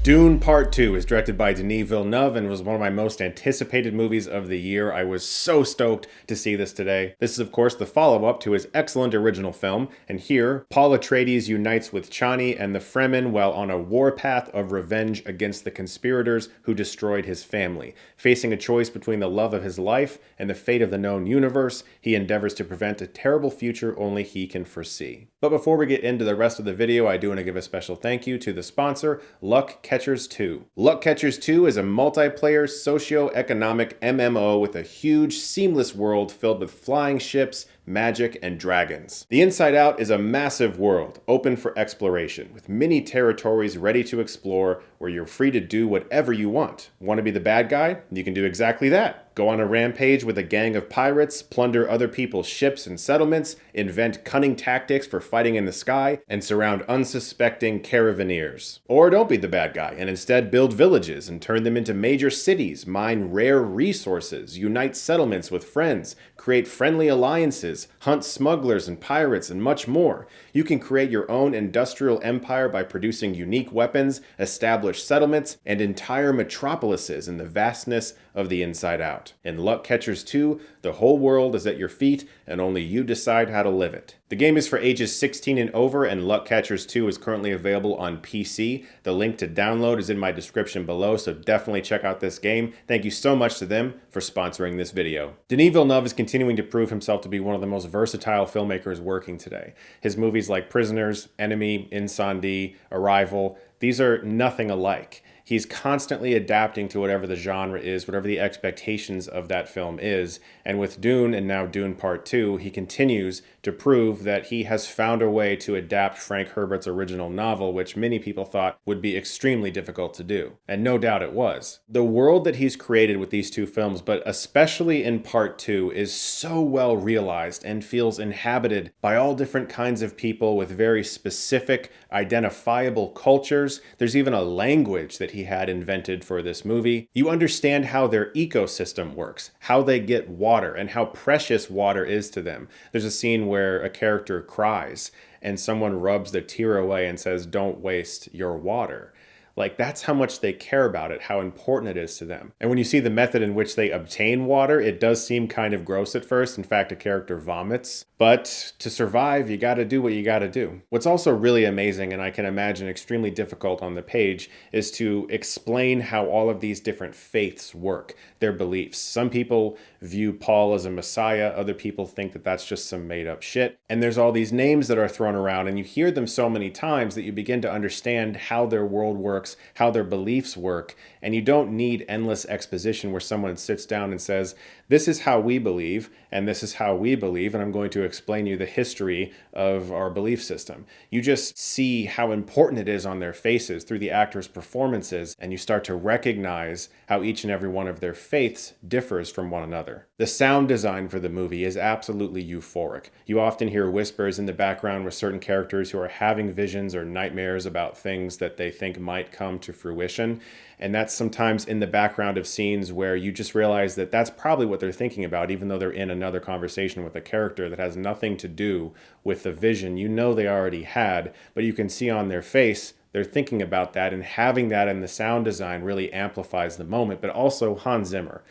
Dune Part 2 is directed by Denis Villeneuve and was one of my most anticipated movies of the year. I was so stoked to see this today. This is, of course, the follow-up to his excellent original film, and here, Paul Atreides unites with Chani and the Fremen while on a warpath of revenge against the conspirators who destroyed his family. Facing a choice between the love of his life and the fate of the known universe, he endeavors to prevent a terrible future only he can foresee. But before we get into the rest of the video, I do want to give a special thank you to the sponsor, Luck Catchers 2. Luck Catchers 2 is a multiplayer socio-economic MMO with a huge, seamless world filled with flying ships, magic, and dragons. The Inside Out is a massive world, open for exploration, with many territories ready to explore where you're free to do whatever you want. Want to be the bad guy? You can do exactly that. Go on a rampage with a gang of pirates, plunder other people's ships and settlements, invent cunning tactics for fighting in the sky, and surround unsuspecting caravaneers. Or don't be the bad guy and instead build villages and turn them into major cities, mine rare resources, unite settlements with friends, create friendly alliances, hunt smugglers and pirates, and much more. You can create your own industrial empire by producing unique weapons, establish settlements, and entire metropolises in the vastness of the Inside Out. In Luck Catchers 2, the whole world is at your feet and only you decide how to live it. The game is for ages 16 and over, and Luck Catchers 2 is currently available on PC. The link to download is in my description below, so definitely check out this game. Thank you so much to them for sponsoring this video. Denis Villeneuve is continuing to prove himself to be one of the most versatile filmmakers working today. His movies like Prisoners, Enemy, Incendie, Arrival, these are nothing alike. He's constantly adapting to whatever the genre is, whatever the expectations of that film is. And with Dune, and now Dune Part 2, he continues to prove that he has found a way to adapt Frank Herbert's original novel, which many people thought would be extremely difficult to do. And no doubt it was. The world that he's created with these two films, but especially in Part 2, is so well realized and feels inhabited by all different kinds of people with very specific, identifiable cultures. There's even a language that he had invented for this movie. You understand how their ecosystem works, how they get water, and how precious water is to them. There's a scene where a character cries and someone rubs the tear away and says, "Don't waste your water." Like, that's how much they care about it, how important it is to them. And when you see the method in which they obtain water, it does seem kind of gross at first. In fact, a character vomits. But to survive, you gotta do what you gotta do. What's also really amazing, and I can imagine extremely difficult on the page, is to explain how all of these different faiths work, their beliefs. Some people view Paul as a messiah, other people think that that's just some made up shit. And there's all these names that are thrown around, and you hear them so many times that you begin to understand how their world works, how their beliefs work, and you don't need endless exposition where someone sits down and says, "This is how we believe, and this is how we believe, and I'm going to explain you the history of our belief system." You just see how important it is on their faces through the actors' performances, and you start to recognize how each and every one of their faiths differs from one another. The sound design for the movie is absolutely euphoric. You often hear whispers in the background with certain characters who are having visions or nightmares about things that they think might come to fruition. And that's sometimes in the background of scenes where you just realize that that's probably what they're thinking about, even though they're in another conversation with a character that has nothing to do with the vision you know they already had, but you can see on their face they're thinking about that, and having that in the sound design really amplifies the moment. But also Hans Zimmer.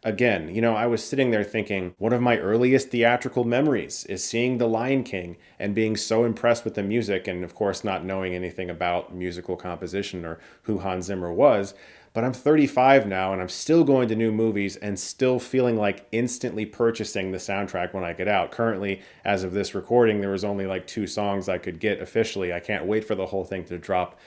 Again, I was sitting there thinking, one of my earliest theatrical memories is seeing The Lion King and being so impressed with the music, and of course not knowing anything about musical composition or who Hans Zimmer was. But I'm 35 now, and I'm still going to new movies and still feeling like instantly purchasing the soundtrack when I get out. Currently, as of this recording, there was only like 2 songs I could get officially. I can't wait for the whole thing to drop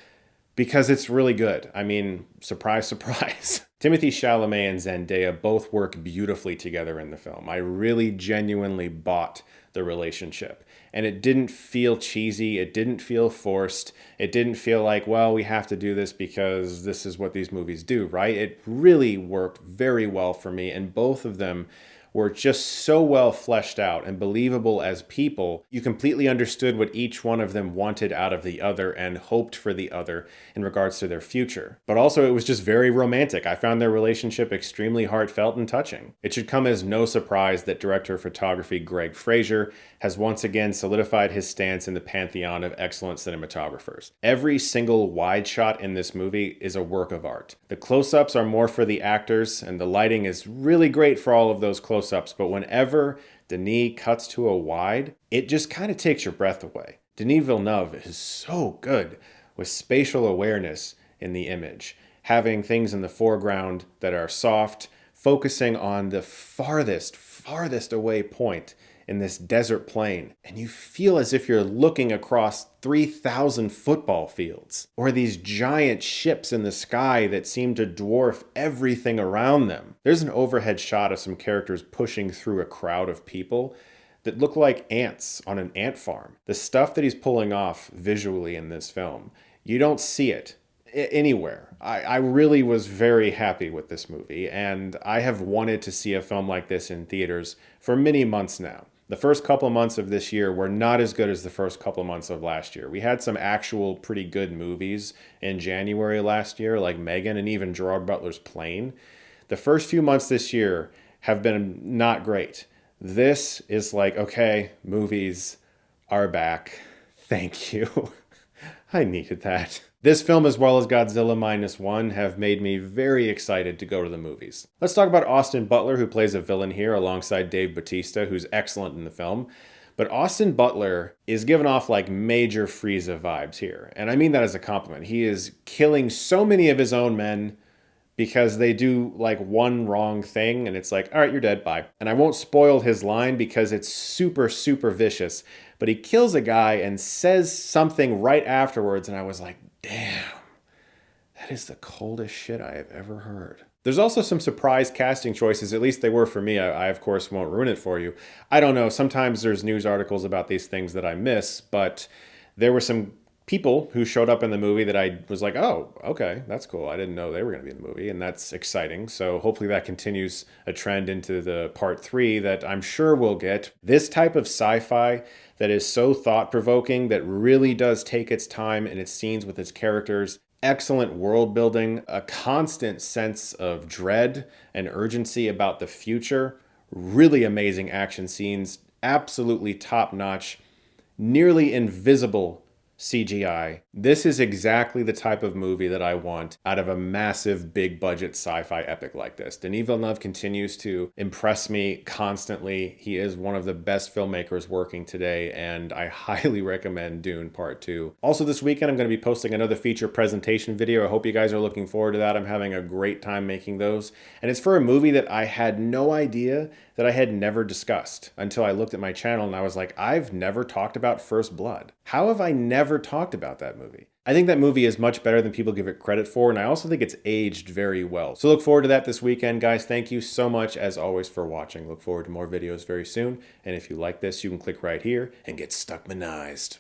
because it's really good. I mean, surprise, surprise. Timothée Chalamet and Zendaya both work beautifully together in the film. I really genuinely bought the relationship. And it didn't feel cheesy. It didn't feel forced. It didn't feel like, well, we have to do this because this is what these movies do, right? It really worked very well for me. And both of them were just so well fleshed out and believable as people. You completely understood what each one of them wanted out of the other and hoped for the other in regards to their future. But also it was just very romantic. I found their relationship extremely heartfelt and touching. It should come as no surprise that director of photography Greg Fraser has once again solidified his stance in the pantheon of excellent cinematographers. Every single wide shot in this movie is a work of art. The close-ups are more for the actors, and the lighting is really great for all of those close-ups, but whenever Denis cuts to a wide, it just kind of takes your breath away. Denis Villeneuve is so good with spatial awareness in the image, having things in the foreground that are soft, focusing on the farthest away point in this desert plain, and you feel as if you're looking across 3,000 football fields, or these giant ships in the sky that seem to dwarf everything around them. There's an overhead shot of some characters pushing through a crowd of people that look like ants on an ant farm. The stuff that he's pulling off visually in this film, you don't see it anywhere. I really was very happy with this movie, and I have wanted to see a film like this in theaters for many months now. The first couple of months of this year were not as good as the first couple of months of last year. We had some actual pretty good movies in January last year, like Megan and even Gerard Butler's Plane. The first few months this year have been not great. This is like, okay, movies are back. Thank you. I needed that. This film, as well as Godzilla Minus One, have made me very excited to go to the movies. Let's talk about Austin Butler, who plays a villain here alongside Dave Bautista, who's excellent in the film. But Austin Butler is giving off like major Frieza vibes here. And I mean that as a compliment. He is killing so many of his own men because they do like one wrong thing and it's like, all right, you're dead, bye. And I won't spoil his line because it's super vicious. But he kills a guy and says something right afterwards, and I was like, damn, that is the coldest shit I have ever heard. There's also some surprise casting choices, at least they were for me. I of course won't ruin it for you. I don't know, sometimes there's news articles about these things that I miss, but there were some people who showed up in the movie that I was like, oh, okay, that's cool. I didn't know they were going to be in the movie, and that's exciting. So hopefully that continues a trend into the part 3 that I'm sure we'll get. This type of sci-fi that is so thought-provoking, that really does take its time in its scenes with its characters, excellent world building, a constant sense of dread and urgency about the future, really amazing action scenes, absolutely top-notch, nearly invisible CGI. This is exactly the type of movie that I want out of a massive, big budget sci-fi epic like this. Denis Villeneuve continues to impress me constantly. He is one of the best filmmakers working today, and I highly recommend Dune Part 2. Also this weekend, I'm going to be posting another feature presentation video. I hope you guys are looking forward to that. I'm having a great time making those. And it's for a movie that I had no idea that I had never discussed until I looked at my channel and I was like, I've never talked about First Blood. How have I never talked about that movie? I think that movie is much better than people give it credit for, and I also think it's aged very well. So look forward to that this weekend, guys. Thank you so much, as always, for watching. Look forward to more videos very soon, and if you like this, you can click right here and get Stuckmanized.